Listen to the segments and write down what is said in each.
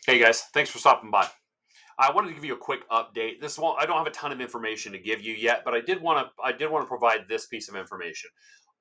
Hey guys, thanks for stopping by. I wanted to give you a quick update. This one, I don't have a ton of information to give you yet, but I did want to provide this piece of information.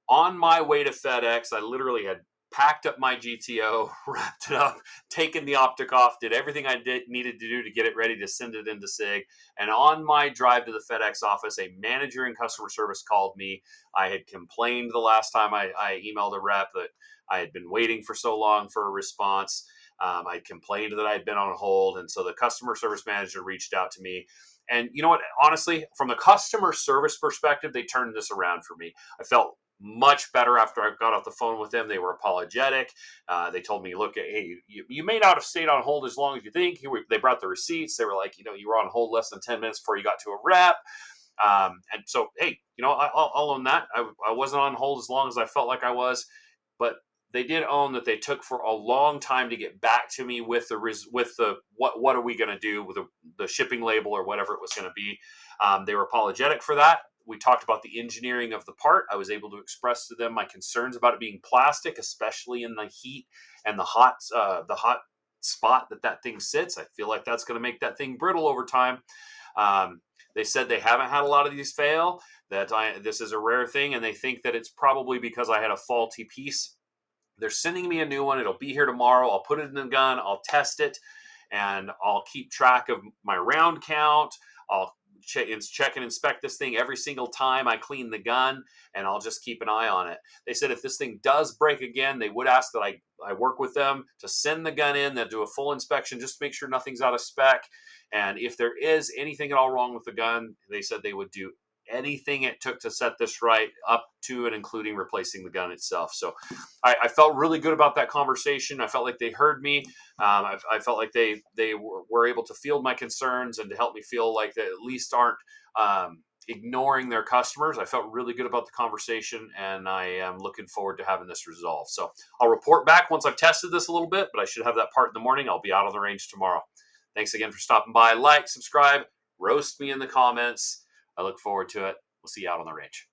On my way to FedEx, I literally had packed up my GTO, wrapped it up, taken the optic off, did everything I needed to do to get it ready to send it into SIG. And on my drive to the FedEx office, a manager in customer service called me. I had complained the last time I emailed a rep that I had been waiting for so long for a response. I complained that I had been on hold, and so the customer service manager reached out to me. And you know what? Honestly, from the customer service perspective, they turned this around for me. I felt much better after I got off the phone with them. They were apologetic. They told me, look, hey, you may not have stayed on hold as long as you think. They brought the receipts. They were like, you were on hold less than 10 minutes before you got to a rep. And so, hey, I'll own that. I wasn't on hold as long as I felt like I was, but they did own that they took for a long time to get back to me with the what are we going to do with the shipping label or whatever it was going to be. They were apologetic for that. We talked about the engineering of the part. I was able to express to them my concerns about it being plastic, especially in the heat and the hot spot that thing sits. I feel like that's going to make that thing brittle over time. Um, they said they haven't had a lot of these fail. This is a rare thing, and they think that it's probably because I had a faulty piece. They're sending me a new one. It'll be here tomorrow. I'll put it in the gun. I'll test it, and I'll keep track of my round count. I'll check and inspect this thing every single time I clean the gun, and I'll just keep an eye on it. They said if this thing does break again, they would ask that I work with them to send the gun in. They'll do a full inspection just to make sure nothing's out of spec. And if there is anything at all wrong with the gun, they said they would do anything it took to set this right, up to and including replacing the gun itself. So I felt really good about that conversation. I felt like they heard me. I felt like they were able to field my concerns and to help me feel like they at least aren't ignoring their customers. I felt really good about the conversation, and I am looking forward to having this resolved. So I'll report back once I've tested this a little bit, but I should have that part in the morning. I'll be out on the range tomorrow. Thanks again for stopping by. Like, subscribe, roast me in the comments. I look forward to it. We'll see you out on the range.